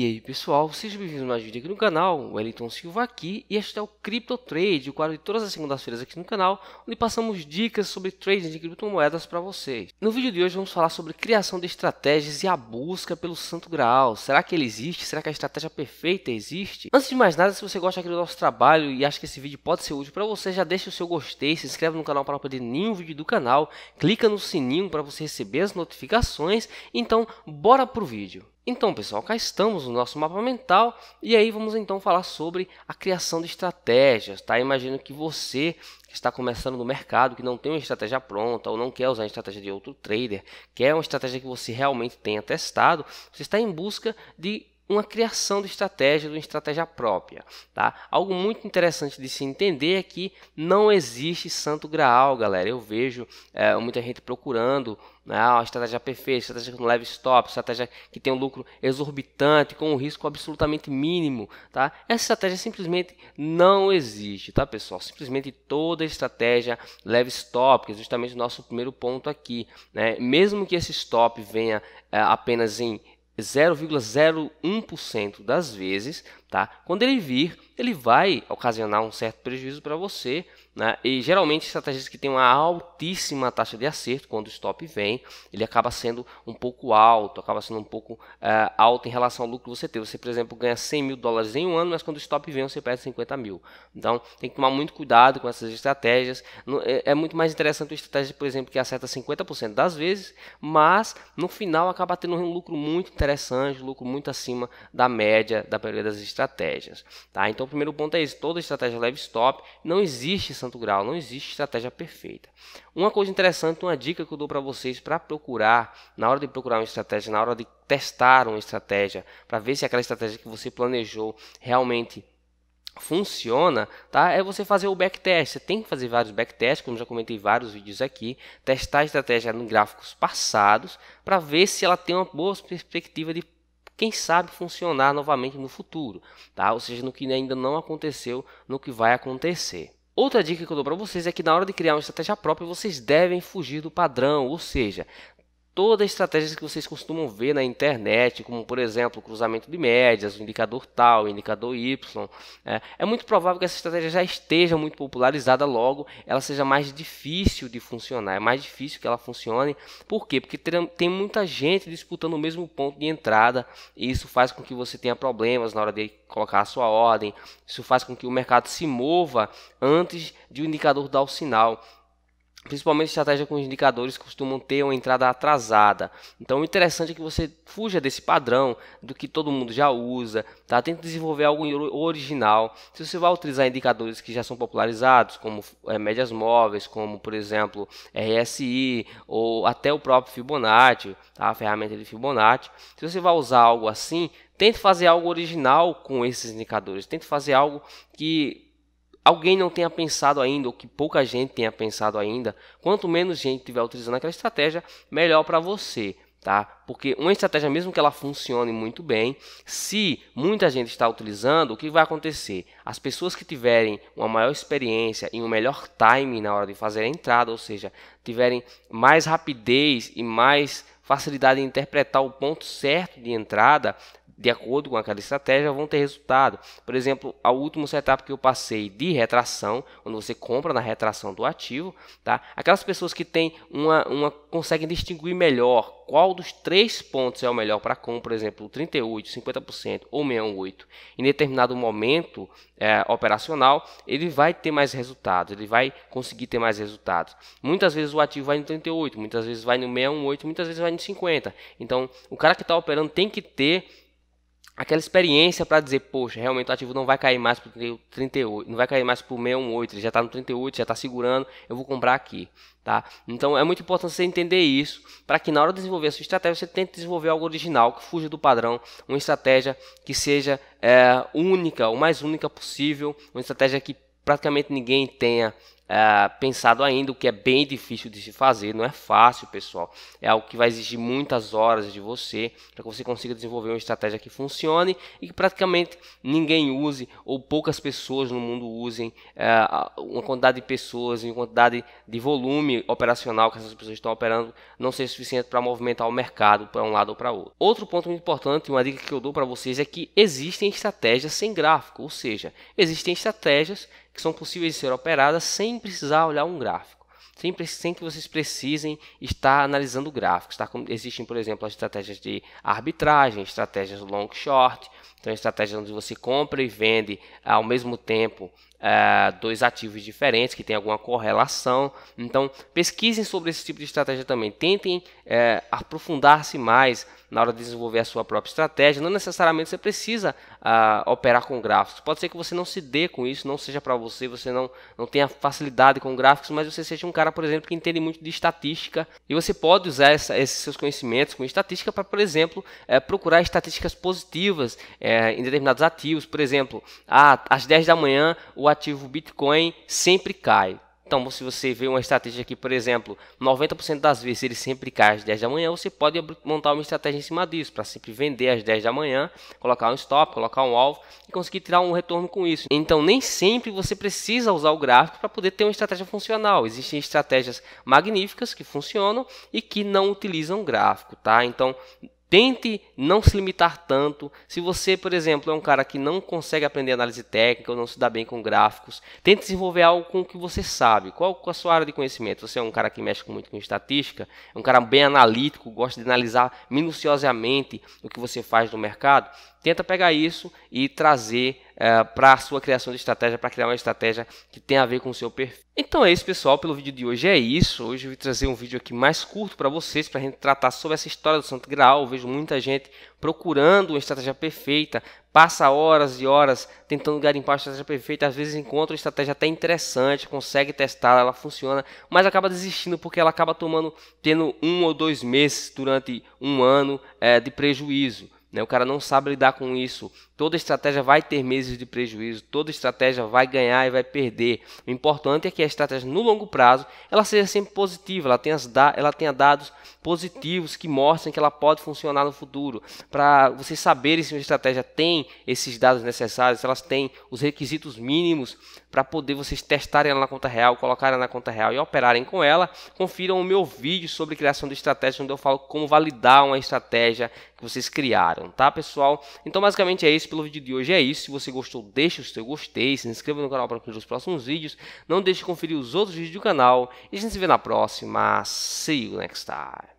E aí pessoal, sejam bem-vindos a mais um vídeo aqui no canal, o Wellington Silva aqui, e este é o Crypto Trade, o quadro de todas as segundas-feiras aqui no canal, onde passamos dicas sobre trading de criptomoedas para vocês. No vídeo de hoje vamos falar sobre criação de estratégias e a busca pelo Santo Graal. Será que ele existe? Será que a estratégia perfeita existe? Antes de mais nada, se você gosta aqui do nosso trabalho e acha que esse vídeo pode ser útil para você, já deixa o seu gostei, se inscreve no canal para não perder nenhum vídeo do canal, clica no sininho para você receber as notificações. Então, bora pro vídeo. Então pessoal, cá estamos no nosso mapa mental e aí vamos então falar sobre a criação de estratégias, tá? Imagino que você que está começando no mercado, que não tem uma estratégia pronta ou não quer usar a estratégia de outro trader, quer uma estratégia que você realmente tenha testado, você está em busca de uma criação de estratégia, de uma estratégia própria, tá? Algo muito interessante de se entender é que não existe santo graal, galera. Eu vejo muita gente procurando a estratégia perfeita, estratégia com leve stop, estratégia que tem um lucro exorbitante, com um risco absolutamente mínimo, tá? Essa estratégia simplesmente não existe, tá, pessoal? Simplesmente toda estratégia leve stop, que é justamente o nosso primeiro ponto aqui, né? Mesmo que esse stop venha apenas em 0,01% das vezes, tá? Quando ele vir, ele vai ocasionar um certo prejuízo para você, né? E geralmente estratégias que têm uma altíssima taxa de acerto, quando o stop vem, ele acaba sendo um pouco alto, alto em relação ao lucro que você tem. Você, por exemplo, ganha 100 mil dólares em um ano, mas quando o stop vem, você perde 50 mil. Então, tem que tomar muito cuidado com essas estratégias. É muito mais interessante uma estratégia, por exemplo, que acerta 50% das vezes, mas no final acaba tendo um lucro muito interessante, um lucro muito acima da média da maioria das estratégias, tá? Então, o primeiro ponto é esse: toda estratégia leve stop, não existe santo grau, não existe estratégia perfeita. Uma coisa interessante, uma dica que eu dou para vocês para procurar, na hora de procurar uma estratégia, na hora de testar uma estratégia, para ver se aquela estratégia que você planejou realmente funciona, tá? É você fazer o backtest. Você tem que fazer vários backtests, como já comentei em vários vídeos aqui, testar a estratégia em gráficos passados para ver se ela tem uma boa perspectiva de, quem sabe, funcionar novamente no futuro, tá? Ou seja, no que ainda não aconteceu, no que vai acontecer. Outra dica que eu dou para vocês é que na hora de criar uma estratégia própria, vocês devem fugir do padrão, ou seja, todas as estratégias que vocês costumam ver na internet, como por exemplo o cruzamento de médias, o indicador tal, o indicador Y, é muito provável que essa estratégia já esteja muito popularizada, logo ela seja mais difícil de funcionar, é mais difícil que ela funcione. Por quê? Porque tem muita gente disputando o mesmo ponto de entrada, e isso faz com que você tenha problemas na hora de colocar a sua ordem, isso faz com que o mercado se mova antes de o indicador dar o sinal. Principalmente estratégia com indicadores costumam ter uma entrada atrasada. Então o interessante é que você fuja desse padrão do que todo mundo já usa, tá? Tente desenvolver algo original. Se você vai utilizar indicadores que já são popularizados, como médias móveis, como por exemplo RSI ou até o próprio Fibonacci, tá? A ferramenta de Fibonacci. Se você vai usar algo assim, tente fazer algo original com esses indicadores. Tente fazer algo que alguém não tenha pensado ainda, ou que pouca gente tenha pensado ainda. Quanto menos gente estiver utilizando aquela estratégia, melhor para você, tá? Porque uma estratégia, mesmo que ela funcione muito bem, se muita gente está utilizando, o que vai acontecer? As pessoas que tiverem uma maior experiência e um melhor timing na hora de fazer a entrada, ou seja, tiverem mais rapidez e mais facilidade em interpretar o ponto certo de entrada, de acordo com aquela estratégia, vão ter resultado. Por exemplo, o último setup que eu passei de retração, quando você compra na retração do ativo, tá? Aquelas pessoas que têm conseguem distinguir melhor qual dos três pontos é o melhor para compra, por exemplo, 38, 50% ou 68, em determinado momento operacional, ele vai ter mais resultados, ele vai conseguir ter mais resultados. Muitas vezes o ativo vai no 38, muitas vezes vai no 618, muitas vezes vai no 50. Então, o cara que está operando tem que ter aquela experiência para dizer, poxa, realmente o ativo não vai cair mais para o 38, não vai cair mais para o 618, ele já está no 38, já está segurando, eu vou comprar aqui, tá? Então é muito importante você entender isso, para que na hora de desenvolver a sua estratégia, você tente desenvolver algo original, que fuja do padrão, uma estratégia que seja única, o mais única possível, uma estratégia que praticamente ninguém tenha pensado ainda, o que é bem difícil de se fazer, não é fácil, pessoal. É algo que vai exigir muitas horas de você para que você consiga desenvolver uma estratégia que funcione e que praticamente ninguém use ou poucas pessoas no mundo usem, uma quantidade de pessoas e uma quantidade de volume operacional que essas pessoas estão operando não seja suficiente para movimentar o mercado para um lado ou para outro. Outro ponto muito importante, uma dica que eu dou para vocês é que existem estratégias sem gráfico, ou seja, existem estratégias que são possíveis de ser operadas sem precisar olhar um gráfico, sem que vocês precisem estar analisando gráficos. Tá? Existem, por exemplo, as estratégias de arbitragem, estratégias long short, então estratégias onde você compra e vende ao mesmo tempo dois ativos diferentes que tem alguma correlação. Então pesquisem sobre esse tipo de estratégia também, tentem aprofundar-se mais na hora de desenvolver a sua própria estratégia. Não necessariamente você precisa operar com gráficos, pode ser que você não se dê com isso, não seja para você, você não tenha facilidade com gráficos, mas você seja um cara, por exemplo, que entende muito de estatística e você pode usar esses seus conhecimentos com estatística para, por exemplo, procurar estatísticas positivas em determinados ativos. Por exemplo, às 10 da manhã o ativo Bitcoin sempre cai. Então, se você vê uma estratégia que, por exemplo, 90% das vezes ele sempre cai às 10 da manhã, você pode montar uma estratégia em cima disso, para sempre vender às 10 da manhã, colocar um stop, colocar um alvo e conseguir tirar um retorno com isso. Então, nem sempre você precisa usar o gráfico para poder ter uma estratégia funcional. Existem estratégias magníficas que funcionam e que não utilizam gráfico, tá? Então, tente não se limitar tanto. Se você, por exemplo, é um cara que não consegue aprender análise técnica ou não se dá bem com gráficos, tente desenvolver algo com o que você sabe. Qual a sua área de conhecimento? Você é um cara que mexe muito com estatística, é um cara bem analítico, gosta de analisar minuciosamente o que você faz no mercado? Tenta pegar isso e trazer para a sua criação de estratégia, para criar uma estratégia que tenha a ver com o seu perfil. Então é isso, pessoal, pelo vídeo de hoje é isso. Hoje eu vou trazer um vídeo aqui mais curto para vocês, para a gente tratar sobre essa história do Santo Graal. Eu vejo muita gente procurando uma estratégia perfeita, passa horas e horas tentando garimpar a estratégia perfeita, às vezes encontra uma estratégia até interessante, consegue testar, ela funciona, mas acaba desistindo porque ela acaba tendo 1 ou 2 meses durante um ano de prejuízo. O cara não sabe lidar com isso. Toda estratégia vai ter meses de prejuízo, toda estratégia vai ganhar e vai perder. O importante é que a estratégia no longo prazo ela seja sempre positiva, ela tenha dados positivos que mostrem que ela pode funcionar no futuro. Para vocês saberem se uma estratégia tem esses dados necessários, se elas têm os requisitos mínimos para poder vocês testarem ela na conta real, colocarem ela na conta real e operarem com ela, confiram o meu vídeo sobre criação de estratégia, onde eu falo como validar uma estratégia que vocês criaram, tá, pessoal? Então basicamente é isso, pelo vídeo de hoje é isso. Se você gostou, deixa o seu gostei, se inscreva no canal para conferir os próximos vídeos, não deixe de conferir os outros vídeos do canal e a gente se vê na próxima. See you next time.